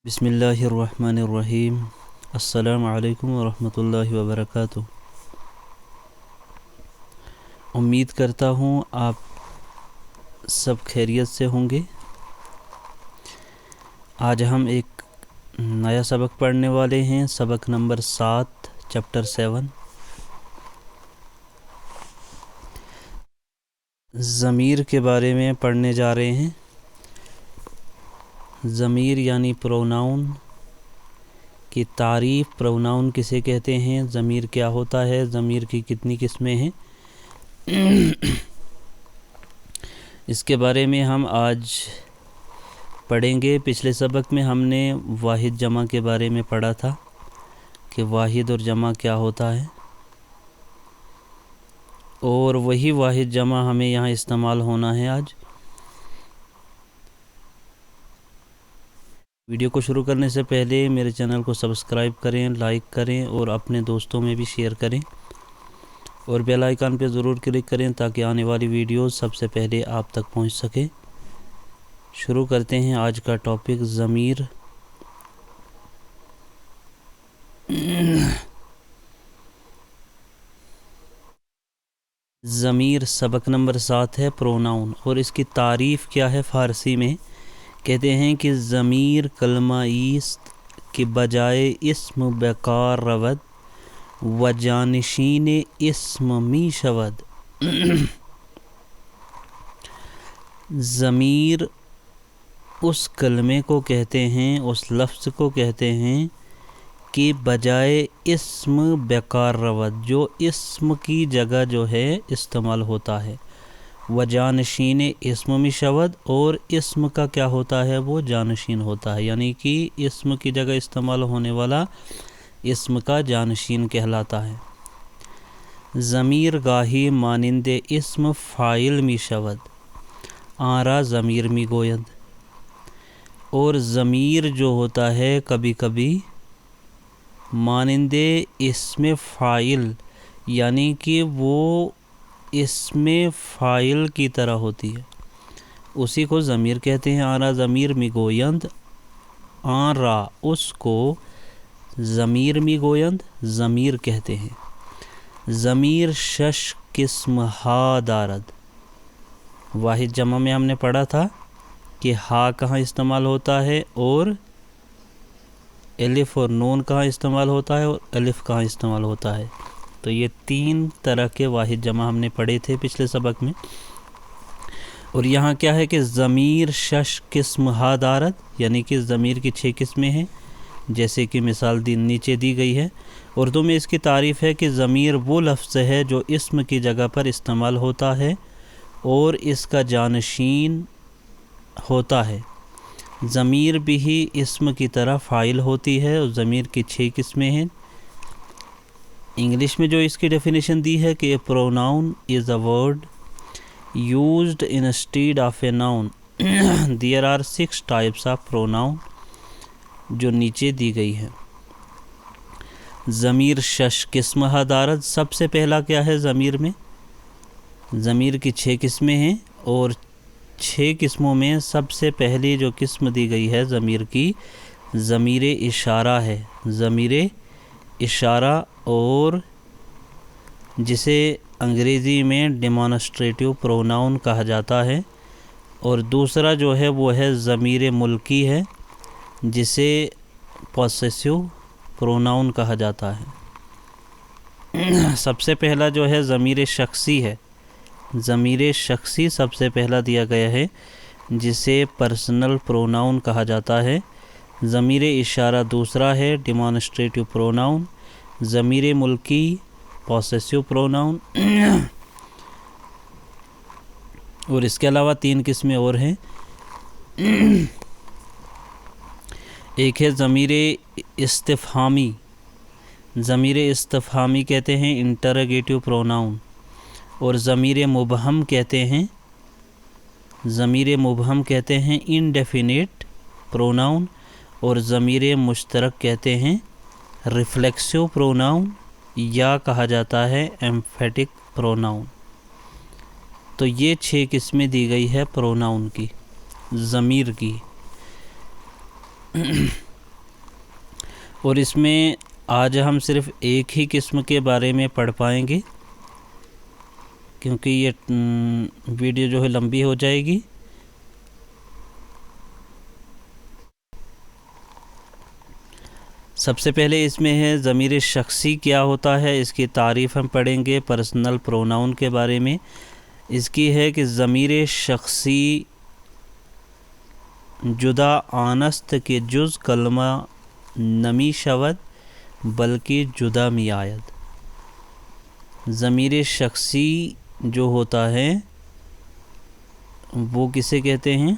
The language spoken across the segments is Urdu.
بسم اللہ الرحمن الرحیم۔ السلام علیکم ورحمۃ اللہ وبرکاتہ۔ امید کرتا ہوں آپ سب خیریت سے ہوں گے۔ آج ہم ایک نیا سبق پڑھنے والے ہیں، سبق نمبر 7 چیپٹر 7 ضمیر کے بارے میں پڑھنے جا رہے ہیں۔ ضمیر یعنی پروناؤن کی تعریف، پروناؤن کسے کہتے ہیں، ضمیر کیا ہوتا ہے، ضمیر کی کتنی قسمیں ہیں، اس کے بارے میں ہم آج پڑھیں گے۔ پچھلے سبق میں ہم نے واحد جمع کے بارے میں پڑھا تھا کہ واحد اور جمع کیا ہوتا ہے، اور وہی واحد جمع ہمیں یہاں استعمال ہونا ہے آج۔ ویڈیو کو شروع کرنے سے پہلے میرے چینل کو سبسکرائب کریں، لائک کریں اور اپنے دوستوں میں بھی شیئر کریں، اور بیل آئیکن پہ ضرور کلک کریں تاکہ آنے والی ویڈیوز سب سے پہلے آپ تک پہنچ سکے۔ شروع کرتے ہیں آج کا ٹاپک، ضمیر۔ ضمیر سبق نمبر 7 ہے، پروناؤن، اور اس کی تعریف کیا ہے فارسی میں؟ کہتے ہیں کہ ضمیر کلمہ ایست کے بجائے اسم بیکار رود و جانشین اسم می شود۔ ضمیر اس کلمے کو کہتے ہیں، اس لفظ کو کہتے ہیں کہ بجائے اسم بیکار رود، جو اسم کی جگہ جو ہے استعمال ہوتا ہے، و جانشین اسم می شود، اور اسم کا کیا ہوتا ہے، وہ جانشین ہوتا ہے، یعنی کہ اسم کی جگہ استعمال ہونے والا اسم کا جانشین کہلاتا ہے۔ ضمیر گاہی مانند اسم فاعل می شود، آن ضمیر می گویند، اور ضمیر جو ہوتا ہے کبھی کبھی مانند اسم فاعل، یعنی کہ وہ اسم فاعل کی طرح ہوتی ہے، اسی کو ضمیر کہتے ہیں۔ آن ضمیر می گویند، آن را اس کو ضمیر می گویند ضمیر کہتے ہیں۔ ضمیر شش قسم ہا دارد، واحد جمع میں ہم نے پڑھا تھا کہ ہا کہاں استعمال ہوتا ہے، اور الف اور نون کہاں استعمال ہوتا ہے، اور الف کہاں استعمال ہوتا ہے۔ تو یہ 3 طرح کے واحد جمع ہم نے پڑھے تھے پچھلے سبق میں، اور یہاں کیا ہے کہ ضمیر شش قسم ہا دارد، یعنی کہ ضمیر کی 6 قسمیں ہیں، جیسے کہ مثال نیچے دی گئی ہے۔ اردو میں اس کی تعریف ہے کہ ضمیر وہ لفظ ہے جو اسم کی جگہ پر استعمال ہوتا ہے اور اس کا جانشین ہوتا ہے۔ ضمیر بھی اسم کی طرح فاعل ہوتی ہے، اور ضمیر کی 6 قسمیں ہیں۔ انگلش میں جو اس کی ڈیفینیشن دی ہے کہ a pronoun is a word used instead of a noun there are 6 types of pronoun، جو نیچے دی گئی ہے۔ ضمیر شش قسم دارد، سب سے پہلا کیا ہے ضمیر میں؟ ضمیر کی 6 قسمیں ہیں، اور 6 قسموں میں سب سے پہلی جو قسم دی گئی ہے ضمیر کی، ضمیر اشارہ ہے۔ ضمیر اشارہ، اور جسے انگریزی میں ڈیمانسٹریٹو پروناؤن کہا جاتا ہے، اور دوسرا جو ہے وہ ہے ضمیر ملکی ہے، جسے پوسیسو پروناؤن کہا جاتا ہے۔ سب سے پہلا جو ہے ضمیر شخصی ہے۔ ضمیر شخصی سب سے پہلا دیا گیا ہے، جسے پرسنل پروناؤن کہا جاتا ہے۔ ضمیر اشارہ دوسرا ہے، ڈیمانسٹریٹو پروناؤن۔ ضمیر ملکی پوسیسو پروناؤن، اور اس کے علاوہ 3 قسمیں اور ہیں۔ ایک ہے ضمیر استفہامی، ضمیر استفہامی کہتے ہیں انٹروگیٹو پروناؤن، اور ضمیر مبہم کہتے ہیں، ضمیر مبہم کہتے ہیں انڈیفینیٹ پروناؤن، اور ضمیر مشترک کہتے ہیں ریفلیکسو پروناؤن، یا کہا جاتا ہے ایمفیٹک پروناؤن۔ تو یہ 6 قسمیں دی گئی ہے پروناؤن کی، ضمیر کی۔ اور اس میں آج ہم صرف ایک ہی قسم کے بارے میں پڑھ پائیں گے کیونکہ یہ ویڈیو جو ہے لمبی ہو جائے گی۔ سب سے پہلے اس میں ہے ضمیر شخصی کیا ہوتا ہے، اس کی تعریف ہم پڑھیں گے۔ پرسنل پروناؤن کے بارے میں اس کی ہے کہ ضمیر شخصی جدا آنست کے جز کلمہ نمی شود بلکہ جدا می آید۔ ضمیر شخصی جو ہوتا ہے وہ کسے کہتے ہیں؟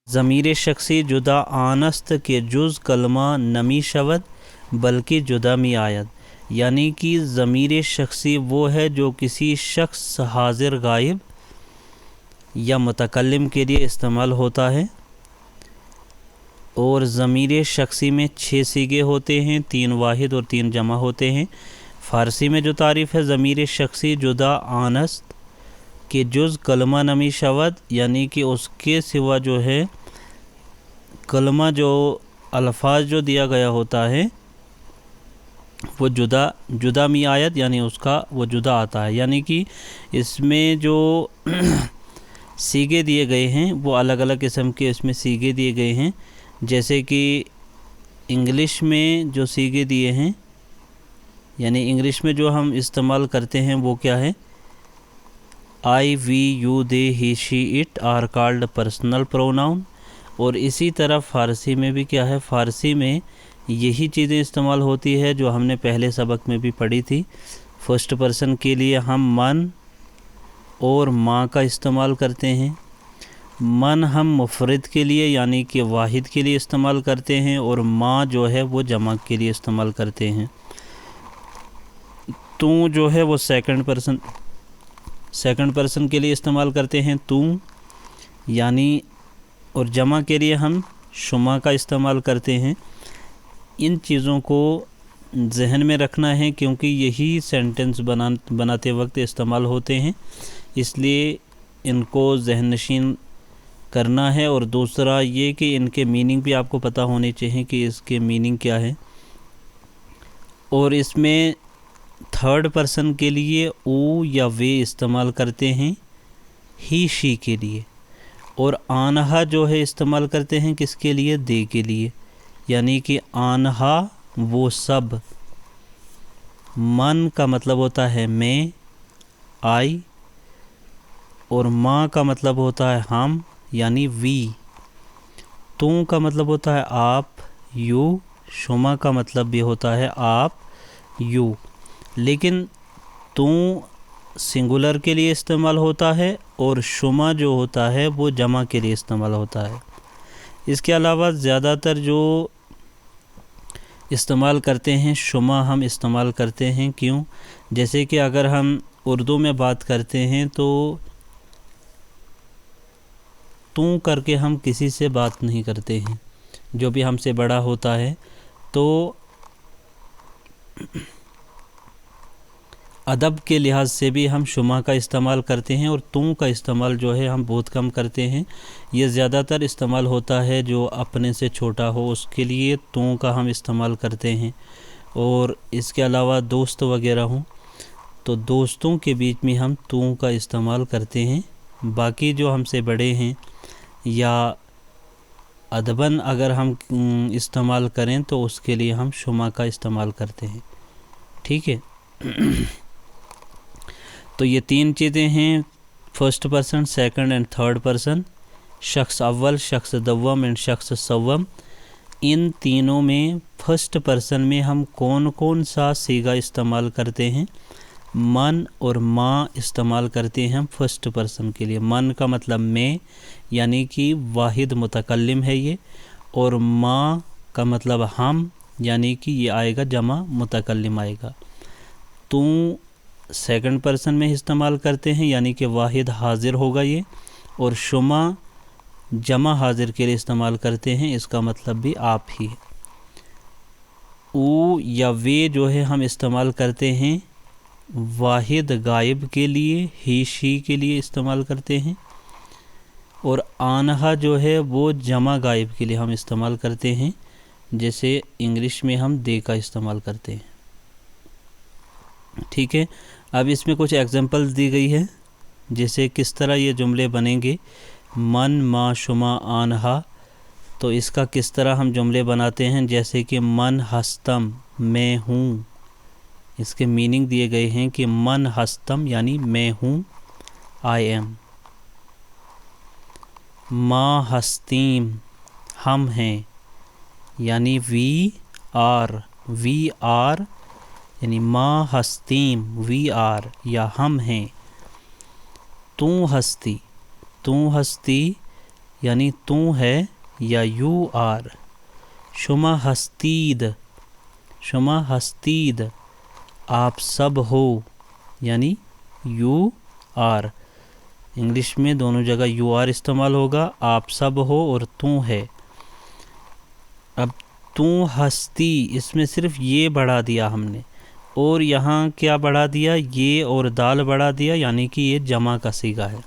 ضمیر شخصی جدا آنست کے جز کلمہ نمی شود بلکہ جدا می آید، یعنی کہ ضمیر شخصی وہ ہے جو کسی شخص حاضر غائب یا متکلم کے لیے استعمال ہوتا ہے۔ اور ضمیر شخصی میں 6 صیغے ہوتے ہیں، 3 واحد اور 3 جمع ہوتے ہیں۔ فارسی میں جو تعریف ہے ضمیر شخصی جدا آنست کے جز کلمہ نمی شود، یعنی کہ اس کے سوا جو ہے کلمہ جو الفاظ جو دیا گیا ہوتا ہے وہ جدا می آیت، یعنی اس کا وہ جدا آتا ہے، یعنی کہ اس میں جو صیغے دیے گئے ہیں وہ الگ الگ قسم کے اس میں صیغے دیے گئے ہیں۔ جیسے کہ انگلش میں جو صیغے دیے ہیں، یعنی انگلش میں جو ہم استعمال کرتے ہیں وہ کیا ہے؟ I we you they he she it are called personal pronoun. اور اسی طرح فارسی میں بھی کیا ہے؟ فارسی میں یہی چیزیں استعمال ہوتی ہے جو ہم نے پہلے سبق میں بھی پڑھی تھی۔ فرسٹ پرسن کے لیے ہم من اور ماں کا استعمال کرتے ہیں۔ من ہم مفرد کے لیے یعنی کہ واحد کے لیے استعمال کرتے ہیں، اور ماں جو ہے وہ جمع کے لیے استعمال کرتے ہیں۔ تو جو ہے وہ سیکنڈ پرسن کے لیے استعمال کرتے ہیں تو، یعنی اور جمع کے لیے ہم شما کا استعمال کرتے ہیں۔ ان چیزوں کو ذہن میں رکھنا ہے کیونکہ یہی سینٹنس بناتے وقت استعمال ہوتے ہیں، اس لیے ان کو ذہن نشین کرنا ہے۔ اور دوسرا یہ کہ ان کے میننگ بھی آپ کو پتہ ہونے چاہیے کہ اس کے میننگ کیا ہے۔ اور اس میں تھرڈ پرسن کے لیے او یا وے استعمال کرتے ہیں ہی شی کے لیے، اور آنہا جو ہے استعمال کرتے ہیں کس کے لیے؟ دے کے لیے، یعنی کہ آنہا وہ سب۔ من کا مطلب ہوتا ہے میں، آئی، اور ماں کا مطلب ہوتا ہے ہم یعنی وی۔ تو کا مطلب ہوتا ہے آپ، یو۔ شما کا مطلب بھی ہوتا ہے آپ، یو۔ لیکن تو سنگولر کے لیے استعمال ہوتا ہے اور شما جو ہوتا ہے وہ جمع کے لیے استعمال ہوتا ہے۔ اس کے علاوہ زیادہ تر جو استعمال کرتے ہیں شما ہم استعمال کرتے ہیں، کیوں؟ جیسے کہ اگر ہم اردو میں بات کرتے ہیں تو کر کے ہم کسی سے بات نہیں کرتے ہیں، جو بھی ہم سے بڑا ہوتا ہے۔ تو ادب کے لحاظ سے بھی ہم شما کا استعمال کرتے ہیں، اور تو کا استعمال جو ہے ہم بہت کم کرتے ہیں۔ یہ زیادہ تر استعمال ہوتا ہے جو اپنے سے چھوٹا ہو، اس کے لیے تو کا ہم استعمال کرتے ہیں۔ اور اس کے علاوہ دوست وغیرہ ہوں تو دوستوں کے بیچ میں ہم تو کا استعمال کرتے ہیں۔ باقی جو ہم سے بڑے ہیں یا ادباً اگر ہم استعمال کریں تو اس کے لیے ہم شما کا استعمال کرتے ہیں، ٹھیک ہے؟ تو یہ 3 چیزیں ہیں، first person, second and third person, شخص اول، شخص دوم اینڈ شخص سوم۔ ان تینوں میں فرسٹ پرسن میں ہم کون سا صیغہ استعمال کرتے ہیں؟ من اور ماں استعمال کرتے ہیں ہم فرسٹ پرسن کے لیے۔ من کا مطلب میں، یعنی کہ واحد متکلم ہے یہ، اور ماں کا مطلب ہم، یعنی کہ یہ آئے گا جمع متکلم آئے گا۔ تو سیکنڈ پرسن میں استعمال کرتے ہیں یعنی کہ واحد حاضر ہوگا یہ، اور شما جمع حاضر کے لیے استعمال کرتے ہیں، اس کا مطلب بھی آپ ہی ہے۔ او یا وے جو ہے ہم استعمال کرتے ہیں واحد غائب کے لیے ہی شی کے لیے استعمال کرتے ہیں، اور آنہا جو ہے وہ جمع غائب کے لیے ہم استعمال کرتے ہیں، جیسے انگلش میں ہم دے کا استعمال کرتے ہیں. ٹھیک ہے، اب اس میں کچھ ایگزامپلز دی گئی ہے، جیسے کس طرح یہ جملے بنیں گے. من ما شما آنہا، تو اس کا کس طرح ہم جملے بناتے ہیں، جیسے کہ من ہستم میں ہوں. اس کے میننگ دیے گئے ہیں کہ من ہستم یعنی میں ہوں، آئی ایم. ما ہستیم ہم ہیں، یعنی وی آر یعنی ما ہستیم وی آر یا ہم ہیں. تو ہستی یعنی تو ہے یا یو آر. شما ہستید آپ سب ہو، یعنی یو آر. انگلش میں دونوں جگہ یو آر استعمال ہوگا، آپ سب ہو اور تو ہے. اب تو ہستی، اس میں صرف یہ بڑھا دیا ہم نے، اور یہاں کیا بڑھا دیا، یہ اور دال بڑھا دیا، یعنی کہ یہ جمع کا صیغہ ہے.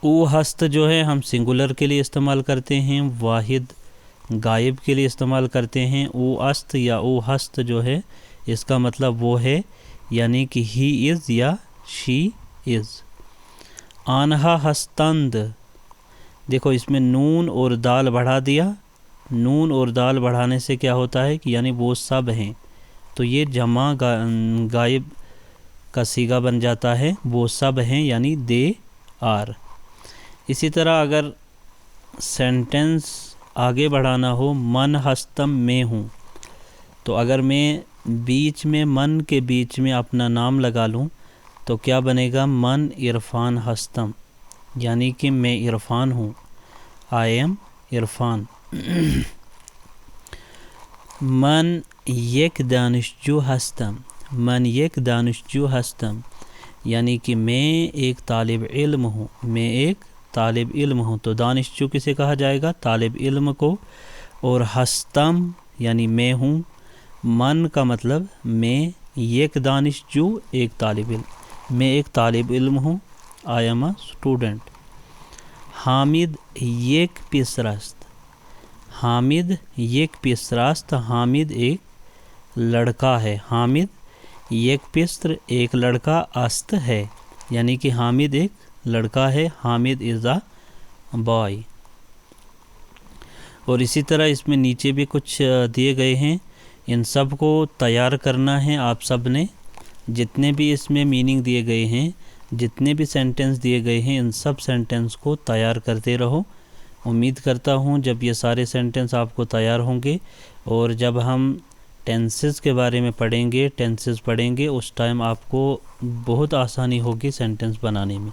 او ہست جو ہے ہم سنگولر کے لیے استعمال کرتے ہیں، واحد غائب کے لیے استعمال کرتے ہیں. او است یا او ہست جو ہے اس کا مطلب وہ ہے، یعنی کہ ہی از یا شی از. آنہا ہستند، دیکھو اس میں نون اور دال بڑھا دیا. نون اور دال بڑھانے سے کیا ہوتا ہے کہ یعنی وہ سب ہیں، تو یہ جمع غائب کا صیغہ بن جاتا ہے، وہ سب ہیں یعنی دے آر. اسی طرح اگر سینٹنس آگے بڑھانا ہو، من ہستم میں ہوں، تو اگر میں بیچ میں من کے بیچ میں اپنا نام لگا لوں تو کیا بنے گا، من عرفان ہستم، یعنی کہ میں عرفان ہوں، آئی ایم عرفان. من یک دانشجو ہستم، یعنی کہ میں ایک طالب علم ہوں. تو دانشجو کسے کہا جائے گا، طالب علم کو. اور ہستم یعنی میں ہوں. من کا مطلب میں، یک دانشجو ایک طالب علم، میں ایک طالب علم ہوں، I am a student. Hamid یک پیسراست، حامد ایک لڑکا ہے. حامد یک پسر ایک لڑکا، است ہے، یعنی کہ حامد ایک لڑکا ہے. حامد از اے بوائے. اور اسی طرح اس میں نیچے بھی کچھ دیے گئے ہیں، ان سب کو تیار کرنا ہے آپ سب نے. جتنے بھی اس میں میننگ دیے گئے ہیں، جتنے بھی سینٹنس دیے گئے ہیں، ان سب سینٹنس کو تیار کرتے رہو. امید کرتا ہوں جب یہ سارے سینٹنس آپ کو تیار ہوں گے، اور جب ہم ٹینسز کے بارے میں پڑھیں گے اس ٹائم آپ کو بہت آسانی ہوگی سینٹنس بنانے میں.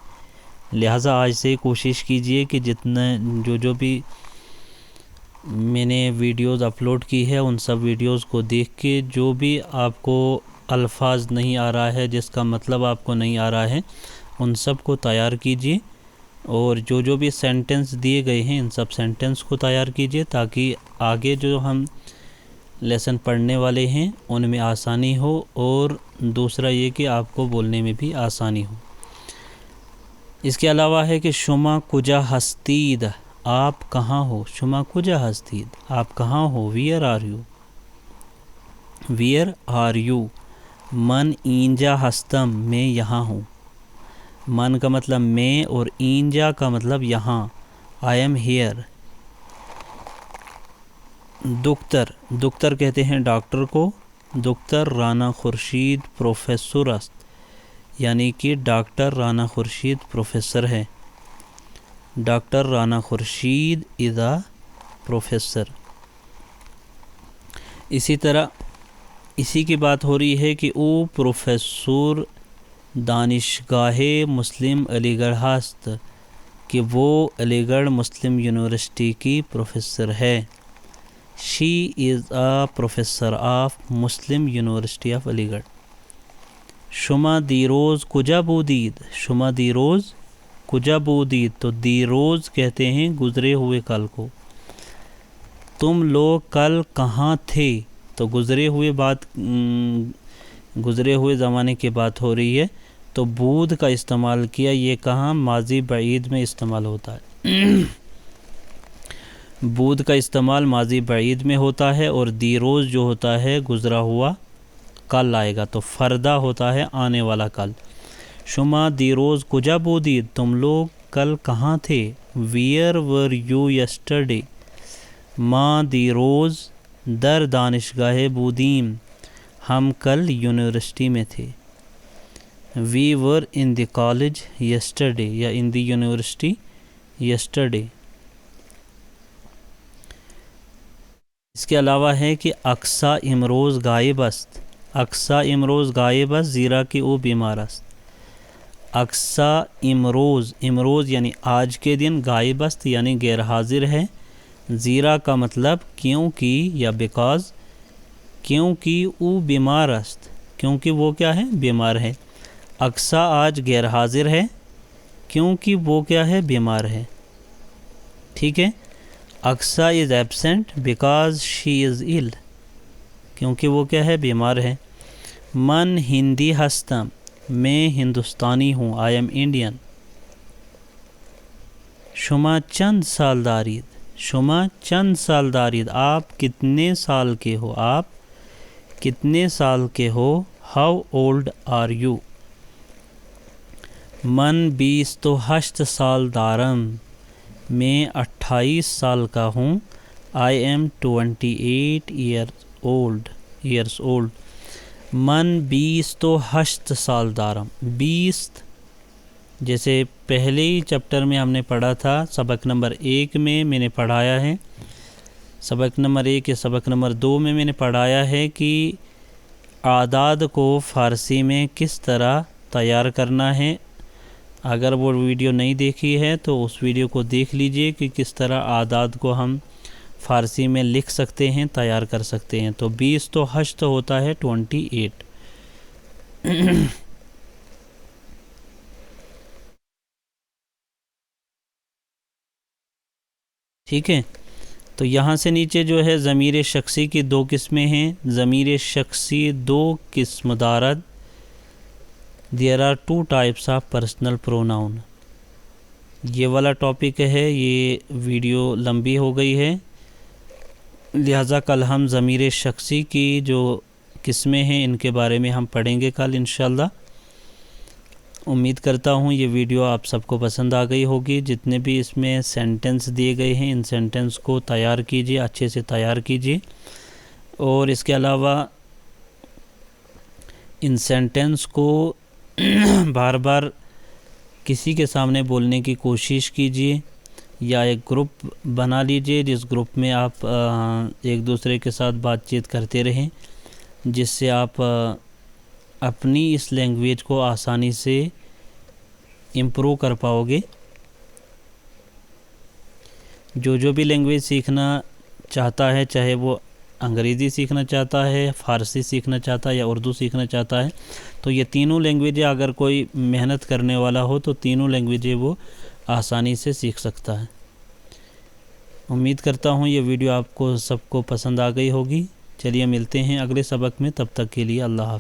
لہٰذا آج سے کوشش کیجئے کہ جتنا جو بھی میں نے ویڈیوز اپلوڈ کی ہے، ان سب ویڈیوز کو دیکھ کے جو بھی آپ کو الفاظ نہیں آ رہا ہے، جس کا مطلب آپ کو نہیں آ رہا ہے، ان سب کو تیار کیجئے. اور جو بھی سینٹنس دیے گئے ہیں، ان سب سینٹنس کو تیار کیجئے، تاکہ آگے جو ہم لیسن پڑھنے والے ہیں ان میں آسانی ہو، اور دوسرا یہ کہ آپ کو بولنے میں بھی آسانی ہو. اس کے علاوہ ہے کہ شما کجا ہستید، آپ کہاں ہو. شما کجا ہستید، آپ کہاں ہو. Where are you. من اینجا ہستم، میں یہاں ہوں. من کا مطلب میں، اور اینجا کا مطلب یہاں، آئی ایم ہیئر. دکتر کہتے ہیں ڈاکٹر کو. دکتر رانا خورشید پروفیسر است، یعنی کہ ڈاکٹر رانا خورشید پروفیسر ہے. Doctor Rana Khurshid is a professor. اسی طرح اسی کی بات ہو رہی ہے کہ او پروفیسور دانشگاہ مسلم علی گڑھ ہست، کہ وہ علی گڑھ مسلم یونیورسٹی کی پروفیسر ہے. She is a professor of Muslim University of Aligarh. شما دیروز کجا بودید، شما دیروز کجا بودید. تو دیروز کہتے ہیں گزرے ہوئے کل کو. تم لوگ کل کہاں تھے، تو گزرے ہوئے بات گزرے ہوئے زمانے کی بات ہو رہی ہے، تو بود کا استعمال کیا، یہ کہاں ماضی بعید میں استعمال ہوتا ہے بود کا استعمال ماضی بعید میں ہوتا ہے، اور دیروز جو ہوتا ہے گزرا ہوا کل آئے گا، تو فردا ہوتا ہے آنے والا کل۔ شما دیروز کجا بودید، تم لوگ کل کہاں تھے؟ ویئر ور یو یسٹرڈے، ما دیروز در دانشگاہ بودیم، ہم کل یونیورسٹی میں تھے۔ وی ور ان دی کالج یسٹرڈے یا ان دی یونیورسٹی یسٹرڈے۔ اس کے علاوہ ہے کہ اقصا امروز غائب است، اقصا امروز غائب است زیرا کہ او بیمار است۔ اقصا امروز، امروز یعنی آج کے دن، غائب است یعنی غیر حاضر ہے، زیرا کا مطلب کیونکہ یا بیکاز، کیونکہ او بیمار است، کیونکہ وہ کیا ہے، بیمار ہے۔ اقصا آج غیر حاضر ہے کیونکہ وہ کیا ہے، بیمار ہے، ٹھیک ہے۔ Aqsa is absent because she is ill، کیونکہ وہ کیا ہے، بیمار ہے۔ من ہندی ہستم، میں ہندوستانی ہوں، آئی ایم انڈین۔ شما چند سال دارید، شما چند سال دارید، آپ کتنے سال کے ہو، آپ کتنے سال کے ہو۔ How old are you. من 28 سال دارم، میں 28 سال کا ہوں، آئی ایم 28 ایئرس اولڈ۔ من 28 سال دارم، 20 جیسے پہلے ہی چیپٹر میں ہم نے پڑھا تھا، سبق نمبر 1 میں میں نے پڑھایا ہے، سبق نمبر 1 یا سبق نمبر 2 میں نے پڑھایا ہے کہ اعداد کو فارسی میں کس طرح تیار کرنا ہے۔ اگر وہ ویڈیو نہیں دیکھی ہے تو اس ویڈیو کو دیکھ لیجئے کہ کس طرح اعداد کو ہم فارسی میں لکھ سکتے ہیں، تیار کر سکتے ہیں۔ تو 20 تو 8 ہوتا ہے 28۔ ٹھیک ہے، تو یہاں سے نیچے جو ہے ضمیر شخصی کی 2 قسمیں ہیں۔ ضمیر شخصی 2 قسم دارد۔ There are 2 types of personal pronoun۔ یہ والا ٹاپک ہے، یہ ویڈیو لمبی ہو گئی ہے، لہٰذا کل ہم ضمیر شخصی کی جو قسمیں ہیں ان کے بارے میں ہم پڑھیں گے کل انشاءاللہ۔ امید کرتا ہوں یہ ویڈیو آپ سب کو پسند آ گئی ہوگی۔ جتنے بھی اس میں سینٹنس دیے گئے ہیں ان سینٹنس کو تیار کیجئے، اچھے سے تیار کیجئے، اور اس کے علاوہ ان سینٹنس کو بار بار کسی کے سامنے بولنے کی کوشش کیجئے، یا ایک گروپ بنا لیجئے جس گروپ میں آپ ایک دوسرے کے ساتھ بات چیت کرتے رہیں، جس سے آپ اپنی اس لینگویج کو آسانی سے امپروو کر پاؤ گے۔ جو بھی لینگویج سیکھنا چاہتا ہے، چاہے وہ انگریزی سیکھنا چاہتا ہے، فارسی سیکھنا چاہتا ہے یا اردو سیکھنا چاہتا ہے، تو یہ تینوں لینگویجیں اگر کوئی محنت کرنے والا ہو تو تینوں لینگویجیں وہ آسانی سے سیکھ سکتا ہے۔ امید کرتا ہوں یہ ویڈیو آپ کو سب کو پسند آ گئی ہوگی۔ چلیے ملتے ہیں اگلے سبق میں، تب تک کے لیے اللہ حافظ۔